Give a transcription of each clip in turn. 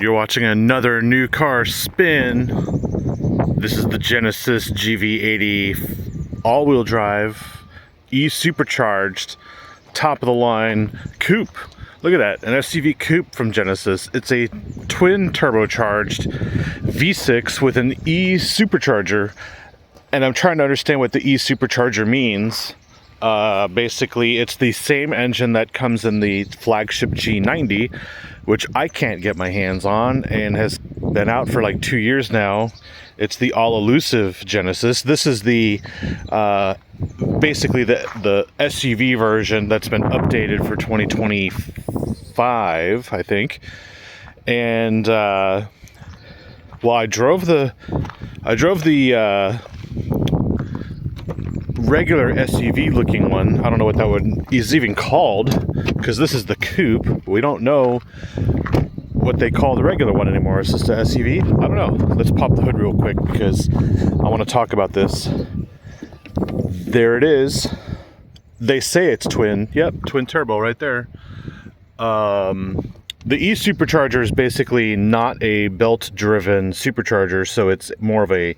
You're watching another new car spin. This is the Genesis GV80 all-wheel drive, Supercharged, top of the line coupe. Look at that, an SUV coupe from Genesis. It's a twin turbocharged V6 with an Supercharger, and I'm trying to understand what the Supercharger means. Basically, it's the same engine that comes in the flagship G90, which I can't get my hands on and has been out for like 2 years now. It's the all-elusive Genesis. This is the basically the SUV version that's been updated for 2025, I think. And well, I drove the regular SUV looking one. I don't know what that is even called, because this is the coupe. We don't know what they call the regular one anymore. Is this the SUV? I don't know. Let's pop the hood real quick because I want to talk about this. There it is. They say it's twin. Yep, twin turbo right there. The Supercharger is basically not a belt-driven supercharger, so it's more of a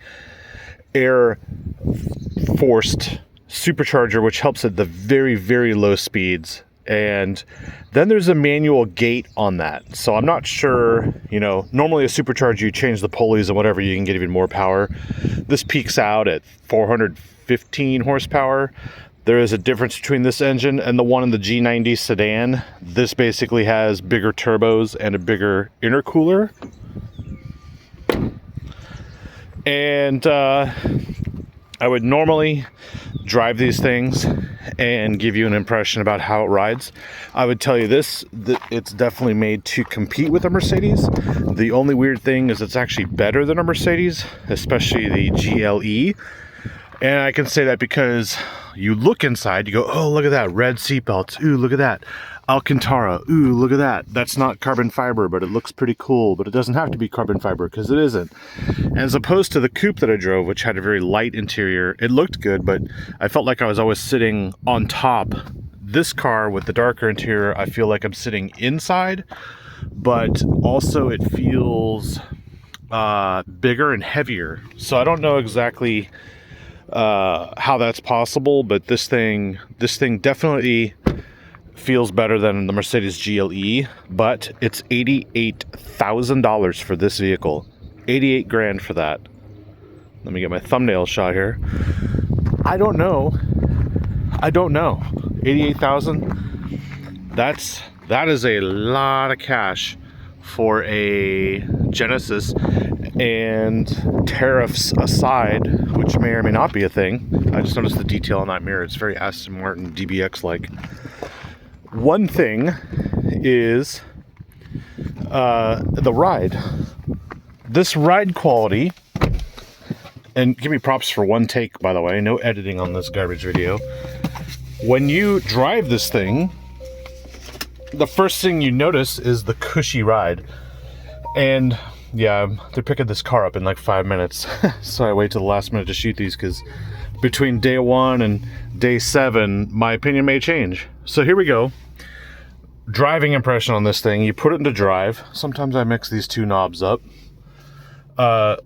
air-forced supercharger, which helps at the very, very low speeds. And then there's a manual gate on that. So I'm not sure, normally a supercharger, you change the pulleys and whatever, you can get even more power. This peaks out at 415 horsepower. There is a difference between this engine and the one in the G90 sedan. This basically has bigger turbos and a bigger intercooler. And I would normally drive these things and give you an impression about how it rides. I would tell you this, that it's definitely made to compete with a Mercedes. The only weird thing is it's actually better than a Mercedes, especially the GLE. And I can say that because you look inside, you go, oh, look at that, red seatbelts. Ooh, look at that. Alcantara. Ooh, look at that. That's not carbon fiber, but it looks pretty cool. But it doesn't have to be carbon fiber because it isn't. And as opposed to the coupe that I drove, which had a very light interior, it looked good, but I felt like I was always sitting on top. This car with the darker interior, I feel like I'm sitting inside, but also it feels bigger and heavier. So I don't know exactly how that's possible, but this thing definitely feels better than the Mercedes GLE, but it's $88,000 for this vehicle. 88 grand for that. Let me get my thumbnail shot here. I don't know. 88,000. That is a lot of cash for a Genesis. And tariffs aside, which may or may not be a thing. I just noticed the detail on that mirror. It's very Aston Martin DBX like. One thing is the ride. This ride quality, and give me props for one take, by the way, no editing on this garbage video. When you drive this thing, the first thing you notice is the cushy ride. And yeah, they're picking this car up in like 5 minutes. So I wait till the last minute to shoot these because between day 1 and day 7, my opinion may change. So here we go. Driving impression on this thing. You put it into drive. Sometimes I mix these two knobs up.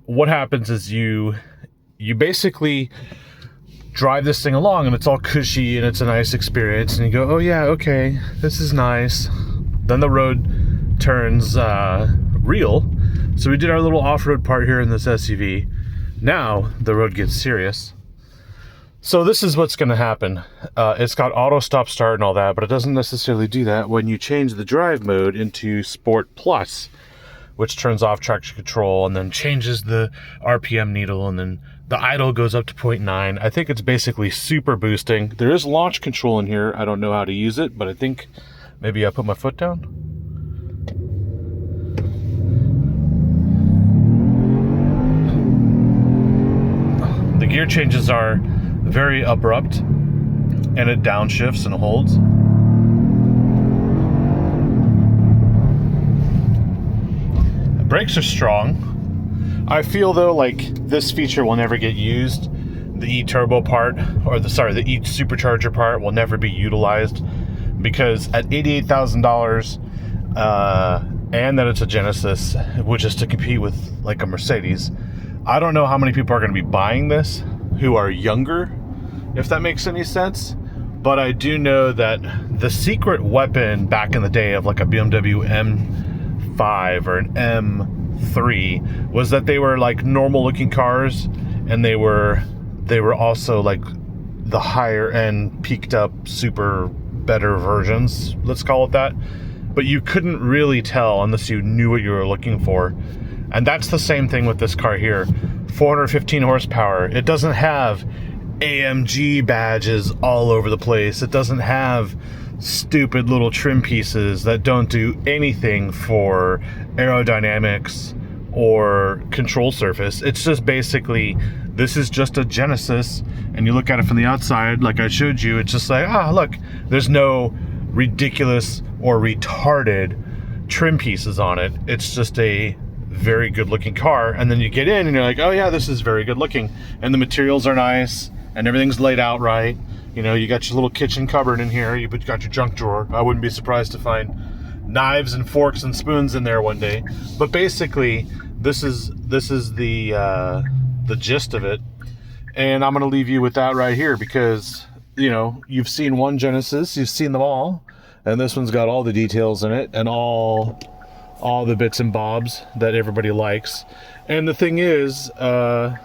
What happens is you basically drive this thing along and it's all cushy and it's a nice experience. And you go, oh yeah, okay, this is nice. Then the road turns real. So we did our little off-road part here in this SUV. Now the road gets serious. So this is what's going to happen. It's got auto stop start and all that, but it doesn't necessarily do that when you change the drive mode into Sport Plus, which turns off traction control and then changes the RPM needle, and then the idle goes up to 0.9. I think it's basically super boosting. There is launch control in here. I don't know how to use it, but I think maybe I put my foot down. The gear changes are very abrupt, and it downshifts and holds. The brakes are strong. I feel though like this feature will never get used. The E-turbo part, or the E-supercharger part will never be utilized, because at $88,000 and that it's a Genesis, which is to compete with like a Mercedes. I don't know how many people are going to be buying this who are younger, if that makes any sense. But I do know that the secret weapon back in the day of like a BMW M5 or an M3 was that they were like normal looking cars, and they were also like the higher end, peaked up, super better versions, let's call it that. But you couldn't really tell unless you knew what you were looking for. And that's the same thing with this car here. 415 horsepower. It doesn't have AMG badges all over the place. It doesn't have stupid little trim pieces that don't do anything for aerodynamics or control surface. It's just basically, this is just a Genesis, and you look at it from the outside like I showed you, it's just like, look, there's no ridiculous or retarded trim pieces on it. It's just a very good looking car. And then you get in and you're like, oh yeah, this is very good looking, and the materials are nice and everything's laid out right. You know, you got your little kitchen cupboard in here, you got your junk drawer. I wouldn't be surprised to find knives and forks and spoons in there one day. But basically, this is the gist of it. And I'm gonna leave you with that right here, because you know, you've seen one Genesis, you've seen them all, and this one's got all the details in it and all the bits and bobs that everybody likes. And the thing is, the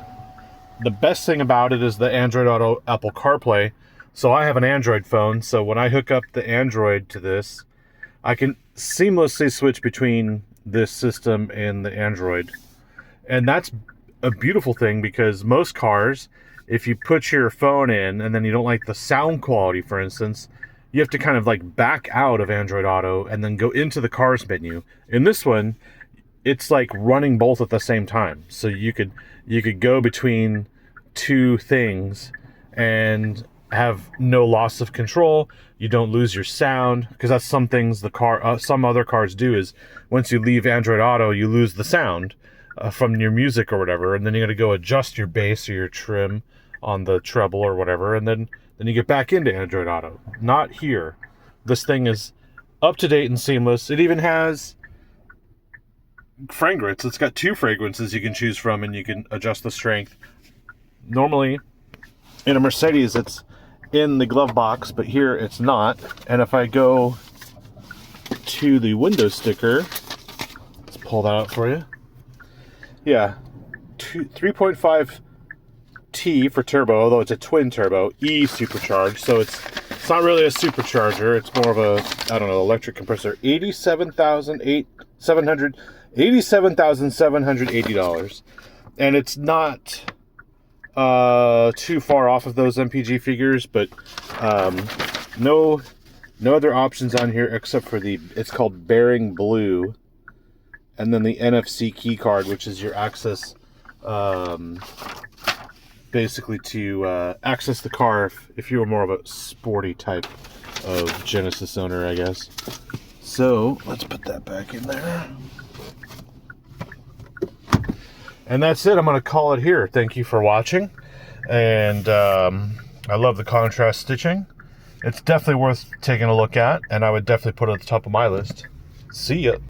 best thing about it is the Android Auto, Apple CarPlay. So I have an Android phone, so when I hook up the Android to this, I can seamlessly switch between this system and the Android. And that's a beautiful thing, because most cars, if you put your phone in and then you don't like the sound quality, for instance, you have to kind of like back out of Android Auto and then go into the cars menu. In this one, it's like running both at the same time. So you could go between two things and have no loss of control. You don't lose your sound, because that's some things some other cars do, is once you leave Android Auto, you lose the sound from your music or whatever, and then you got to go adjust your bass or your trim on the treble or whatever, and then you get back into Android Auto. Not here. This thing is up to date and seamless. It even has fragrance. It's got 2 fragrances you can choose from, and you can adjust the strength. Normally in a Mercedes it's in the glove box, but here it's not. And if I go to the window sticker, let's pull that out for you. Yeah, 3.5 T for turbo, although it's a twin turbo, E supercharged, so it's not really a supercharger. It's more of a, I don't know, electric compressor. $87,780, and it's not too far off of those MPG figures, but no other options on here except for it's called Bearing Blue, and then the NFC key card, which is your access, basically to access the car if you were more of a sporty type of Genesis owner, I guess. So let's put that back in there. And that's it. I'm going to call it here. Thank you for watching. And I love the contrast stitching. It's definitely worth taking a look at, and I would definitely put it at the top of my list. See ya.